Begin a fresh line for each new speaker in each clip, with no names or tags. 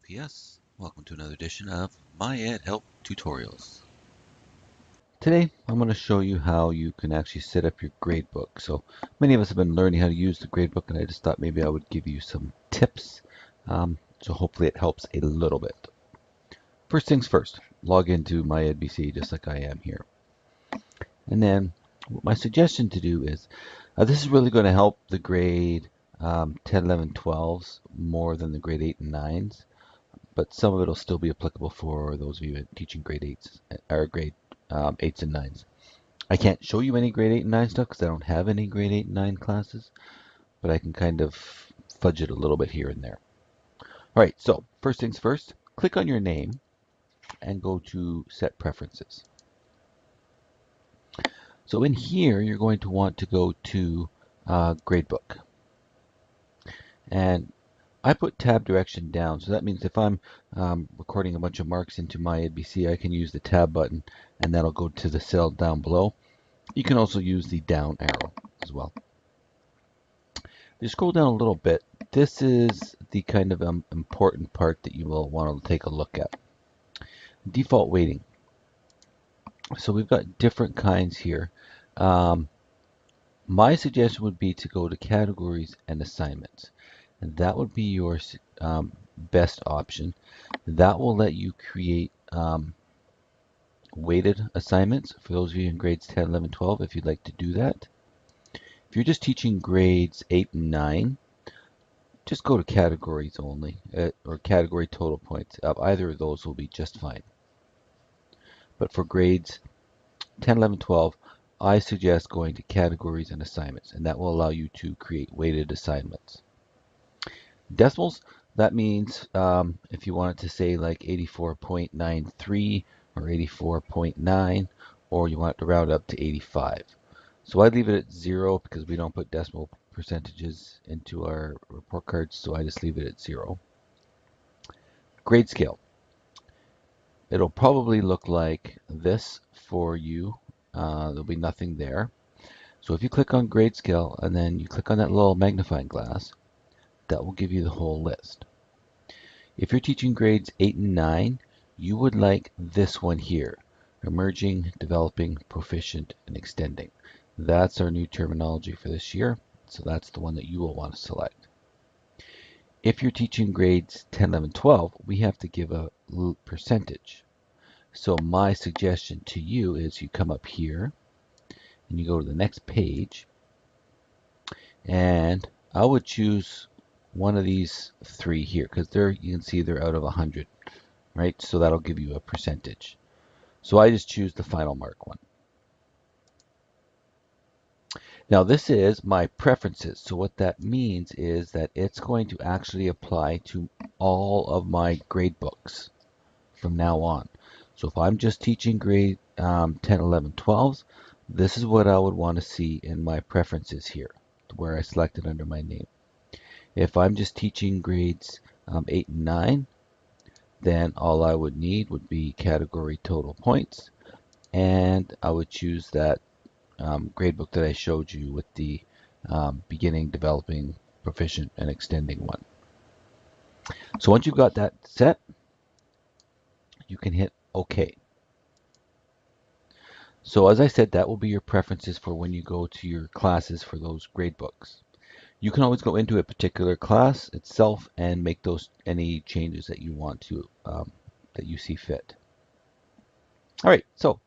MYEDBC. Welcome to another edition of MyEd Help Tutorials.
Today, I'm going to show you how you can actually set up your gradebook. So many of us have been learning how to use the gradebook, and I just thought maybe I would give you some tips. So hopefully it helps a little bit. First things first, log into MyEDBC just like I am here. And then my suggestion to do is, this is really going to help the grade 10, 11, 12s more than the grade 8 and 9s. But some of it will still be applicable for those of you teaching grade 8s or grade 8s and 9s. I can't show you any grade 8 and 9 stuff because I don't have any grade 8 and 9 classes, but I can kind of fudge it a little bit here and there. All right, so first things first, click on your name and go to Set Preferences. So in here, you're going to want to go to Gradebook. And I put tab direction down, so that means if I'm recording a bunch of marks into MyEDBC, I can use the tab button, and that'll go to the cell down below. You can also use the down arrow as well. You scroll down a little bit. This is the kind of important part that you will want to take a look at. Default weighting. So we've got different kinds here. My suggestion would be to go to categories and assignments. And that would be your best option. That will let you create weighted assignments for those of you in grades 10, 11, 12 if you'd like to do that. If you're just teaching grades 8 and 9, just go to categories only, or category total points. Either of those will be just fine. But for grades 10, 11, 12, I suggest going to categories and assignments, and that will allow you to create weighted assignments. Decimals, that means if you wanted to say like 84.93 or 84.9, or you want it to round up to 85. So I'd leave it at 0 because we don't put decimal percentages into our report cards, so I just leave it at 0. Grade scale. It'll probably look like this for you. There'll be nothing there. So if you click on grade scale and then you click on that little magnifying glass, that will give you the whole list. If you're teaching grades 8 and 9, you would like this one here, emerging, developing, proficient, and extending. That's our new terminology for this year, so that's the one that you will want to select. If you're teaching grades 10, 11, 12, we have to give a percentage. So my suggestion to you is you come up here and you go to the next page, and I would choose one of these three here because you can see they're out of 100, right? So that'll give you a percentage. So I just choose the final mark one. Now this is my preferences. So what that means is that it's going to actually apply to all of my grade books from now on. So if I'm just teaching grade 10, 11, 12s, this is what I would want to see in my preferences here, where I selected under my name. If I'm just teaching grades 8 and 9, then all I would need would be category total points, and I would choose that gradebook that I showed you with the beginning, developing, proficient, and extending one. So once you've got that set, you can hit OK. So as I said, that will be your preferences for when you go to your classes for those gradebooks. You can always go into a particular class itself and make any changes that you want to, that you see fit. All right, so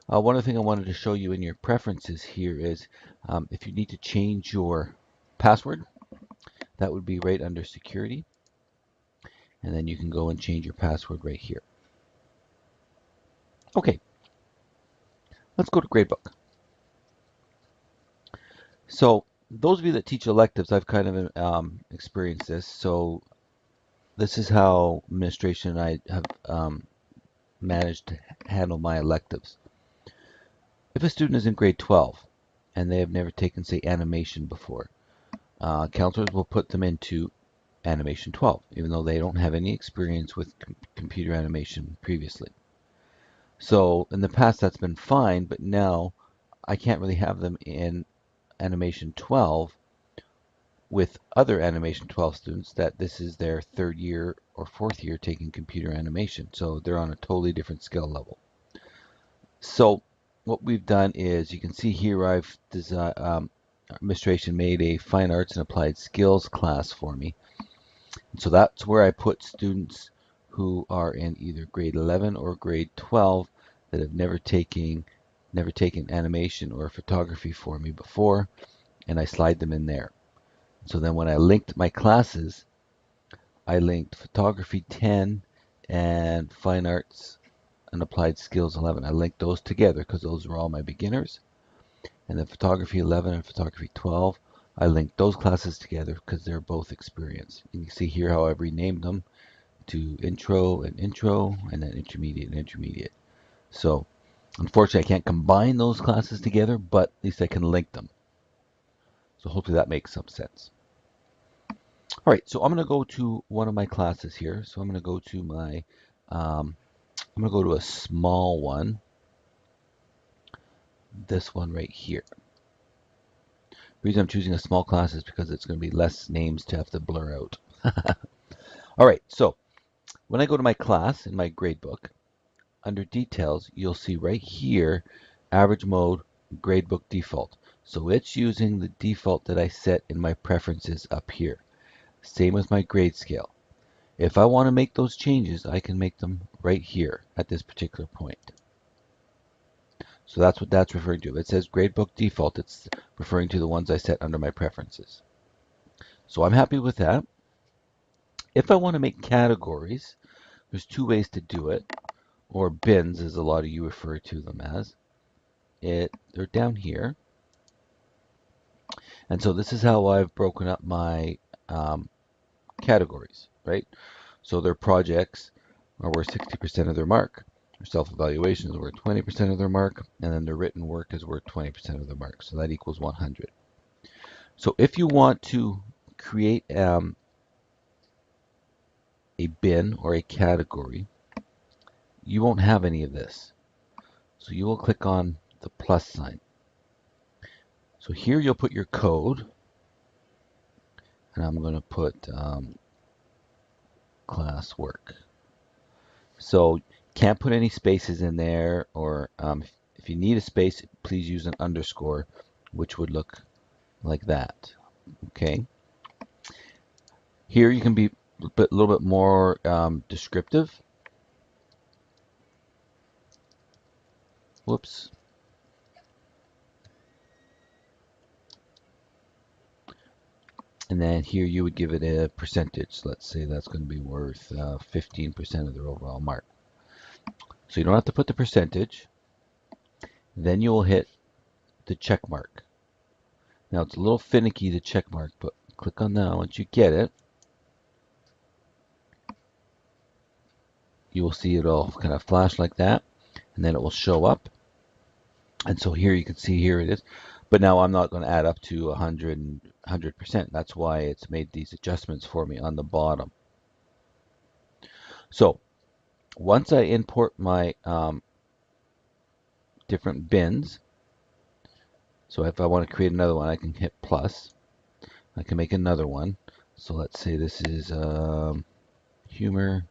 one other thing I wanted to show you in your preferences here is if you need to change your password, that would be right under security. And then you can go and change your password right here. Okay, let's go to Gradebook. So those of you that teach electives, I've kind of experienced this. So this is how administration and I have managed to handle my electives. If a student is in grade 12 and they have never taken, say, animation before, counselors will put them into animation 12, even though they don't have any experience with computer animation previously. So in the past that's been fine, but now I can't really have them in animation 12 with other Animation 12 students that this is their 3rd year or 4th year taking computer animation. So they're on a totally different skill level. So what we've done is, you can see here I've designed, administration made a Fine Arts and Applied Skills class for me. And so that's where I put students who are in either grade 11 or grade 12 that have never taken animation or photography for me before, and I slide them in there. So then when I linked my classes, I linked Photography 10 and Fine Arts and Applied Skills 11. I linked those together because those were all my beginners. And then Photography 11 and Photography 12, I linked those classes together because they're both experienced. And you can see here how I've renamed them to Intro, and then Intermediate and Intermediate. So unfortunately I can't combine those classes together, but at least I can link them. So hopefully that makes some sense. All right, so I'm going to go to one of my classes here. So I'm going to go to my, I'm going to go to a small one. This one right here. The reason I'm choosing a small class is because it's going to be less names to have to blur out. All right, so when I go to my class in my gradebook, under details, you'll see right here, average mode, gradebook default. So it's using the default that I set in my preferences up here. Same with my grade scale. If I want to make those changes, I can make them right here at this particular point. So that's what that's referring to. If it says gradebook default, it's referring to the ones I set under my preferences. So I'm happy with that. If I want to make categories, there's 2 ways to do it, or bins as a lot of you refer to them as. They're down here. And so this is how I've broken up my categories, right? So their projects are worth 60% of their mark. Their self-evaluation is worth 20% of their mark, and then their written work is worth 20% of their mark. So that equals 100. So if you want to create a bin or a category, you won't have any of this. So you will click on the plus sign. So here you'll put your code, and I'm going to put class work. So can't put any spaces in there, or if you need a space, please use an underscore, which would look like that. Okay. Here you can be a little bit more descriptive. Whoops. And then here you would give it a percentage. Let's say that's going to be worth 15% of their overall mark. So you don't have to put the percentage. Then you will hit the check mark. Now it's a little finicky, the check mark, but click on that. Once you get it, you will see it all kind of flash like that, and then it will show up. And so here you can see, here it is. But now I'm not going to add up to 100%. That's why it's made these adjustments for me on the bottom. So once I import my different bins, so if I want to create another one, I can hit plus. I can make another one. So let's say this is humor.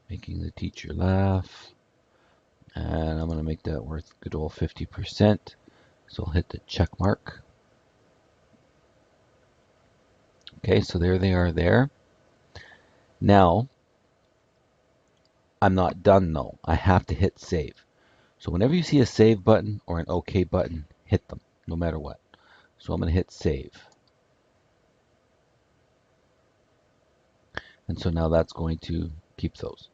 Making the teacher laugh. And I'm going to make that worth good old 50%. So I'll hit the check mark. Okay, so there they are there. Now, I'm not done though. I have to hit save. So whenever you see a save button or an OK button, hit them, no matter what. So I'm going to hit save. And so now that's going to keep those.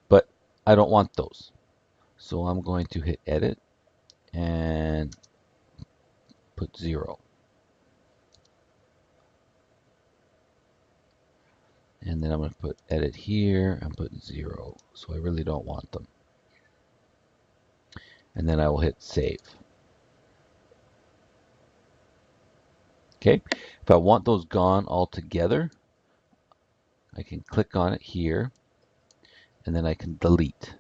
But I don't want those. So I'm going to hit edit and put 0. And then I'm going to put edit here and put 0. So I really don't want them. And then I will hit save. Okay, if I want those gone altogether, I can click on it here, and then I can delete.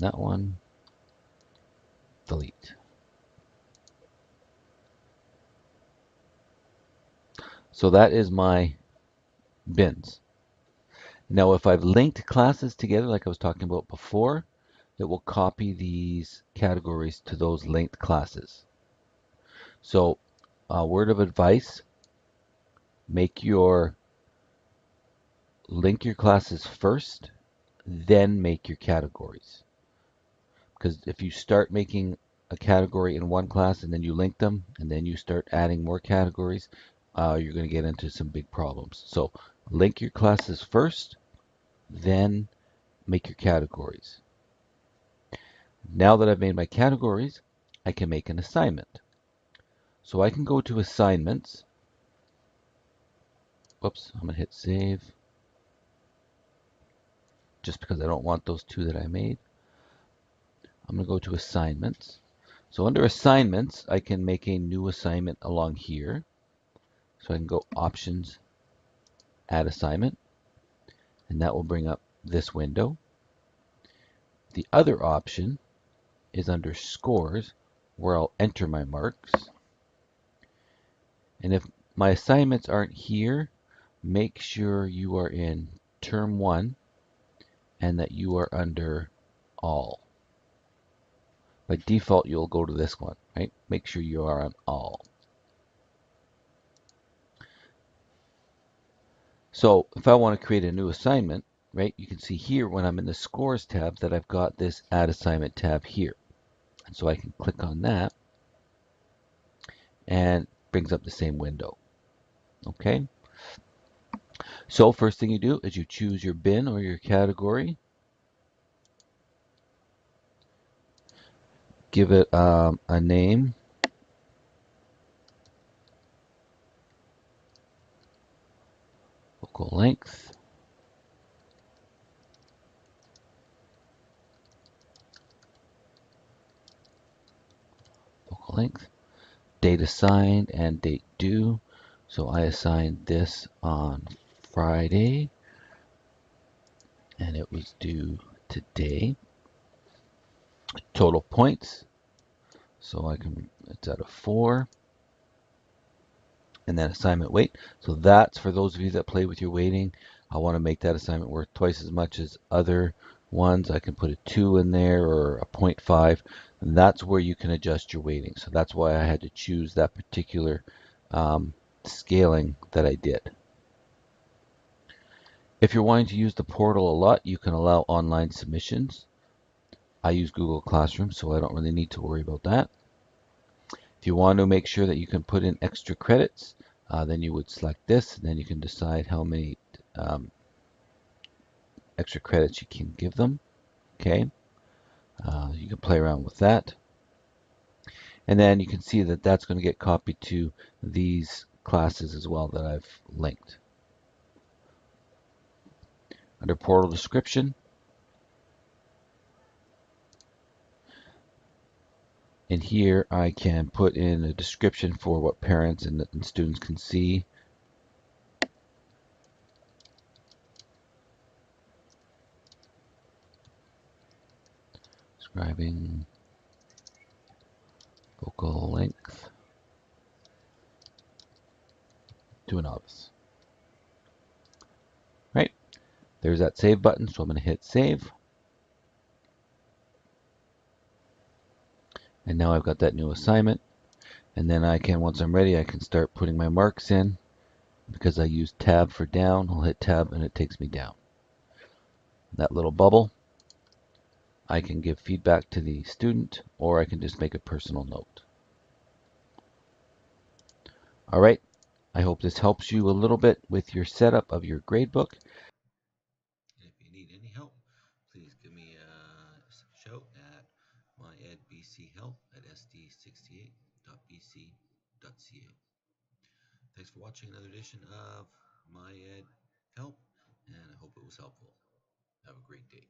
that one, delete. So that is my bins. Now if I've linked classes together like I was talking about before, it will copy these categories to those linked classes. So word of advice, link your classes first, then make your categories. Because if you start making a category in one class and then you link them and then you start adding more categories, you're going to get into some big problems. So link your classes first, then make your categories. Now that I've made my categories, I can make an assignment. So I can go to assignments. Whoops, I'm going to hit save just because I don't want those two that I made. I'm going to go to assignments. So under assignments, I can make a new assignment along here. So I can go options, add assignment, and that will bring up this window. The other option is under scores, where I'll enter my marks. And if my assignments aren't here, make sure you are in term 1 and that you are under all. By default, you'll go to this one, right? Make sure you are on all. So if I want to create a new assignment, right, you can see here when I'm in the scores tab that I've got this add assignment tab here. And so I can click on that and brings up the same window. Okay. So first thing you do is you choose your bin or your category. Give it a name. Focal length. Focal length. Date assigned and date due. So I assigned this on Friday and it was due today. Total points. So it's out of 4. And then assignment weight. So that's for those of you that play with your weighting. I want to make that assignment worth twice as much as other ones. I can put a 2 in there or a 0.5. And that's where you can adjust your weighting. So that's why I had to choose that particular scaling that I did. If you're wanting to use the portal a lot, you can allow online submissions. I use Google Classroom, so I don't really need to worry about that. If you want to make sure that you can put in extra credits, then you would select this, and then you can decide how many extra credits you can give them. Okay, you can play around with that. And then you can see that that's going to get copied to these classes as well that I've linked. Under portal description, in here I can put in a description for what parents and students can see. Describing focal length to a novice. Right, there's that save button, so I'm going to hit save. And now I've got that new assignment. And then I can, once I'm ready, I can start putting my marks in. Because I use tab for down, I'll hit tab and it takes me down. That little bubble, I can give feedback to the student, or I can just make a personal note. All right, I hope this helps you a little bit with your setup of your gradebook.
And if you need any help, please give me a shout at MYEDBC help at sd68.bc.ca. Thanks for watching another edition of MyEd Help, and I hope it was helpful. Have a great day.